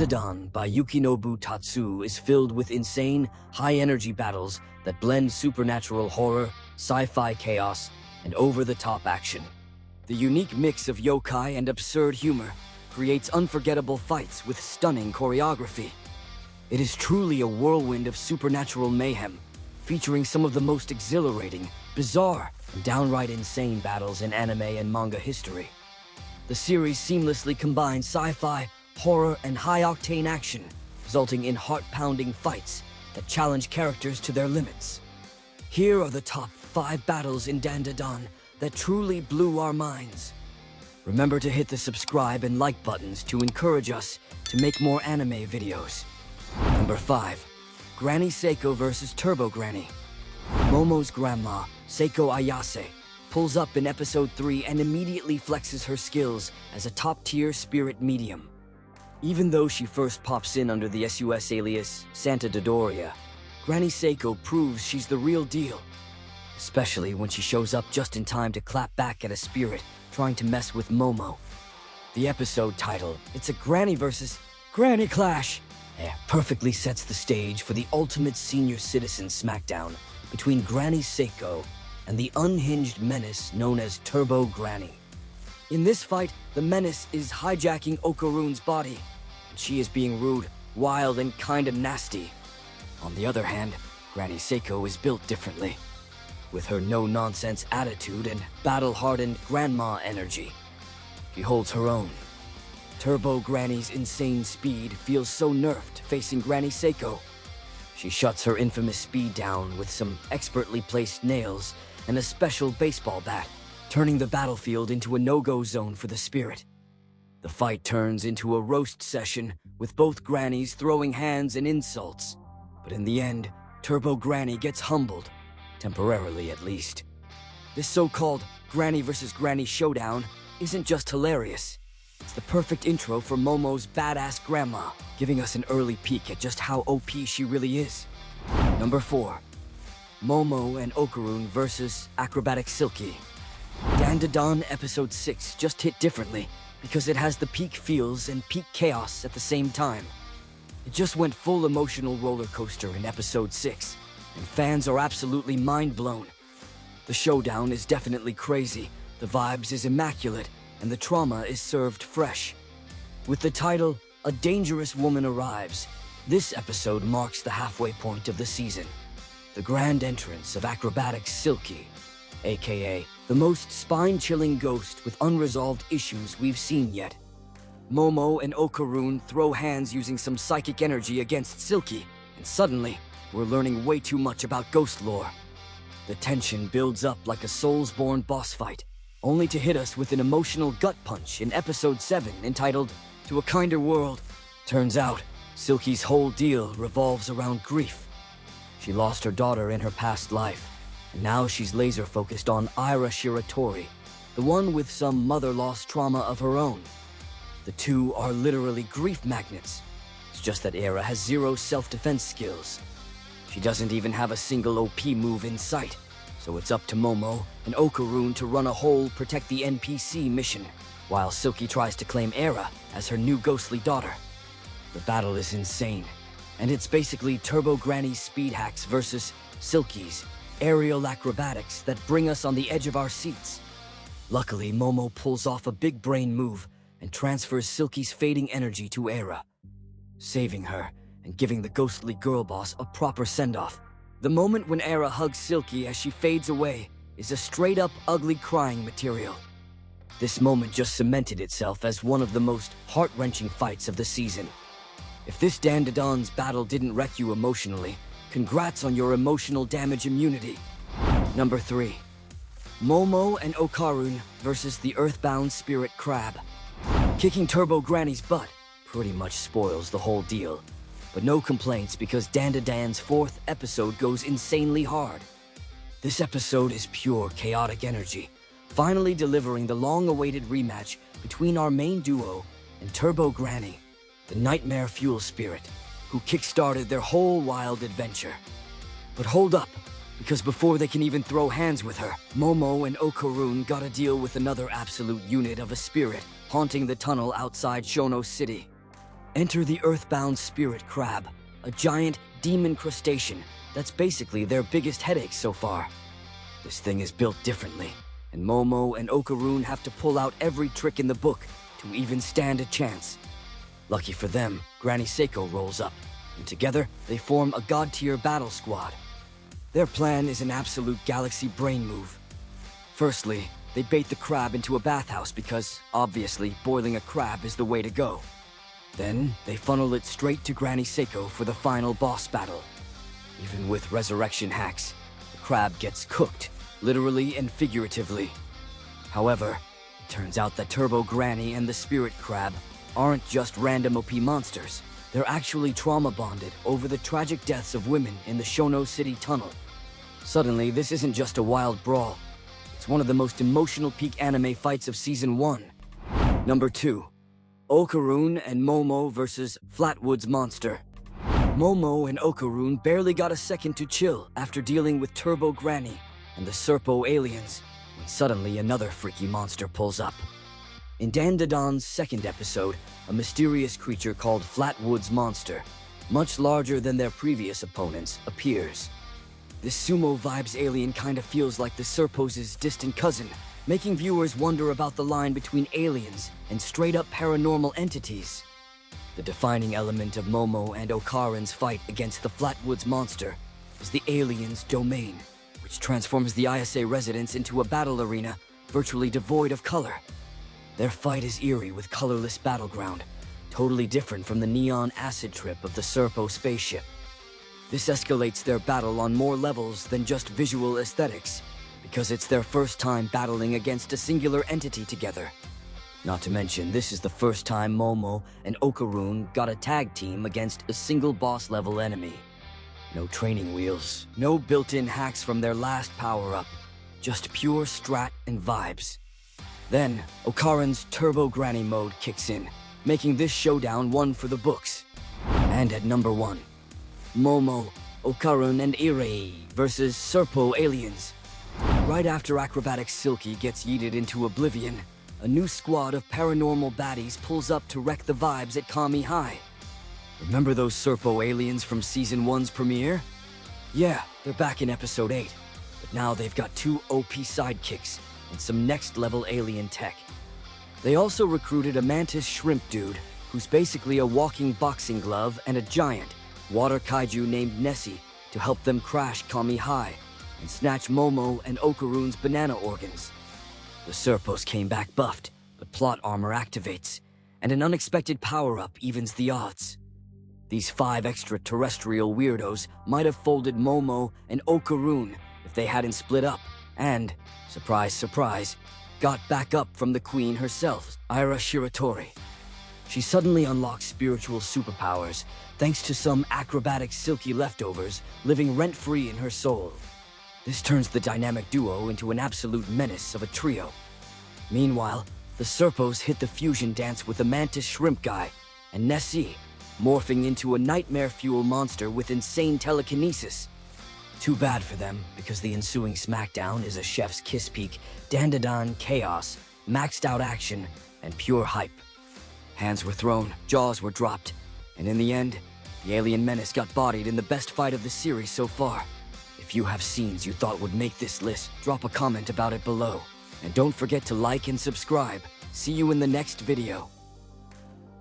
Dandadan by Yukinobu Tatsu is filled with insane, high-energy battles that blend supernatural horror, sci-fi chaos, and over-the-top action. The unique mix of yokai and absurd humor creates unforgettable fights with stunning choreography. It is truly a whirlwind of supernatural mayhem, featuring some of the most exhilarating, bizarre, and downright insane battles in anime and manga history. The series seamlessly combines sci-fi, horror, and high-octane action, resulting in heart-pounding fights that challenge characters to their limits. Here are the top 5 battles in Dandadan that truly blew our minds. Remember to hit the subscribe and like buttons to encourage us to make more anime videos. Number 5. Granny Seiko vs. Turbo Granny. Momo's grandma, Seiko Ayase, pulls up in episode 3 and immediately flexes her skills as a top-tier spirit medium. Even though she first pops in under the SUS alias Santa Dodoria, Granny Seiko proves she's the real deal, especially when she shows up just in time to clap back at a spirit trying to mess with Momo. The episode title, It's a Granny versus Granny Clash, perfectly sets the stage for the ultimate senior citizen smackdown between Granny Seiko and the unhinged menace known as Turbo Granny. In this fight, the menace is hijacking Okaron's body, and she is being rude, wild, and kinda nasty. On the other hand, Granny Seiko is built differently, with her no-nonsense attitude and battle-hardened grandma energy. She holds her own. Turbo Granny's insane speed feels so nerfed facing Granny Seiko. She shuts her infamous speed down with some expertly placed nails and a special baseball bat, turning the battlefield into a no-go zone for the spirit. The fight turns into a roast session, with both grannies throwing hands and insults. But in the end, Turbo Granny gets humbled, temporarily at least. This so-called Granny vs. Granny showdown isn't just hilarious. It's the perfect intro for Momo's badass grandma, giving us an early peek at just how OP she really is. Number 4. Momo and Okaron vs. acrobatic Silky. Dandadan episode 6 just hit differently because it has the peak feels and peak chaos at the same time. It just went full emotional roller coaster in episode 6, and fans are absolutely mind-blown. The showdown is definitely crazy, the vibes is immaculate, and the trauma is served fresh. With the title, A Dangerous Woman Arrives, this episode marks the halfway point of the season. The grand entrance of acrobatic Silky, aka the most spine-chilling ghost with unresolved issues we've seen yet. Momo and Okaron throw hands using some psychic energy against Silky, and suddenly, we're learning way too much about ghost lore. The tension builds up like a Souls-born boss fight, only to hit us with an emotional gut punch in episode 7 entitled, To a Kinder World. Turns out, Silky's whole deal revolves around grief. She lost her daughter in her past life, and now she's laser-focused on Ira Shiratori, the one with some mother-loss trauma of her own. The two are literally grief magnets. It's just that Ira has zero self-defense skills. She doesn't even have a single OP move in sight, so it's up to Momo and Okaron to run a whole protect the NPC mission, while Silky tries to claim Ira as her new ghostly daughter. The battle is insane, and it's basically Turbo Granny's speed hacks versus Silky's aerial acrobatics that bring us on the edge of our seats. Luckily, Momo pulls off a big brain move and transfers Silky's fading energy to Ira, saving her and giving the ghostly girl boss a proper send-off. The moment when Ira hugs Silky as she fades away is a straight-up ugly crying material. This moment just cemented itself as one of the most heart-wrenching fights of the season. If this Dandadan's battle didn't wreck you emotionally, congrats on your emotional damage immunity. Number 3. Momo and Okaron versus the Earthbound Spirit Crab. Kicking Turbo Granny's butt pretty much spoils the whole deal, but no complaints because Dandadan's 4th episode goes insanely hard. This episode is pure chaotic energy, finally delivering the long-awaited rematch between our main duo and Turbo Granny, the nightmare fuel spirit, who kickstarted their whole wild adventure. But hold up, because before they can even throw hands with her, Momo and Okaron gotta deal with another absolute unit of a spirit haunting the tunnel outside Shono City. Enter the earthbound spirit crab, a giant demon crustacean that's basically their biggest headache so far. This thing is built differently, and Momo and Okaron have to pull out every trick in the book to even stand a chance. Lucky for them, Granny Seiko rolls up, and together they form a god-tier battle squad. Their plan is an absolute galaxy brain move. Firstly, they bait the crab into a bathhouse because, obviously, boiling a crab is the way to go. Then, they funnel it straight to Granny Seiko for the final boss battle. Even with resurrection hacks, the crab gets cooked, literally and figuratively. However, it turns out that Turbo Granny and the Spirit Crab aren't just random OP monsters. They're actually trauma-bonded over the tragic deaths of women in the Shono City tunnel. Suddenly, this isn't just a wild brawl. It's one of the most emotional peak anime fights of Season 1. Number 2. Okaron and Momo vs. Flatwoods Monster. Momo and Okaron barely got a second to chill after dealing with Turbo Granny and the Serpo Aliens, when suddenly another freaky monster pulls up. In Dandadan's second episode, a mysterious creature called Flatwoods Monster, much larger than their previous opponents, appears. This sumo vibes alien kinda feels like the Serpos' distant cousin, making viewers wonder about the line between aliens and straight-up paranormal entities. The defining element of Momo and Okaron's fight against the Flatwoods Monster is the alien's domain, which transforms the ISA residence into a battle arena virtually devoid of color. Their fight is eerie with colorless battleground, totally different from the neon acid trip of the Serpo spaceship. This escalates their battle on more levels than just visual aesthetics, because it's their first time battling against a singular entity together. Not to mention, this is the first time Momo and Okaron got a tag team against a single boss-level enemy. No training wheels, no built-in hacks from their last power-up, just pure strat and vibes. Then, Okaron's Turbo Granny mode kicks in, making this showdown one for the books. And at number 1, Momo, Okaron, and Irei versus Serpo Aliens. Right after acrobatic Silky gets yeeted into oblivion, a new squad of paranormal baddies pulls up to wreck the vibes at Kami High. Remember those Serpo Aliens from Season 1's premiere? Yeah, they're back in Episode 8, but now they've got 2 OP sidekicks and some next-level alien tech. They also recruited a mantis shrimp dude, who's basically a walking boxing glove, and a giant, water kaiju named Nessie, to help them crash Kami High and snatch Momo and Okaron's banana organs. The Serpos came back buffed, but plot armor activates, and an unexpected power-up evens the odds. These 5 extraterrestrial weirdos might have folded Momo and Okaron if they hadn't split up, and, surprise, surprise, got back up from the queen herself, Ira Shiratori. She suddenly unlocks spiritual superpowers thanks to some acrobatic Silky leftovers living rent-free in her soul. This turns the dynamic duo into an absolute menace of a trio. Meanwhile, the Serpos hit the fusion dance with the mantis shrimp guy, and Nessie, morphing into a nightmare fuel monster with insane telekinesis. Too bad for them, because the ensuing smackdown is a chef's kiss peak, Dandadan chaos, maxed out action, and pure hype. Hands were thrown, jaws were dropped, and in the end, the alien menace got bodied in the best fight of the series so far. If you have scenes you thought would make this list, drop a comment about it below. And don't forget to like and subscribe. See you in the next video.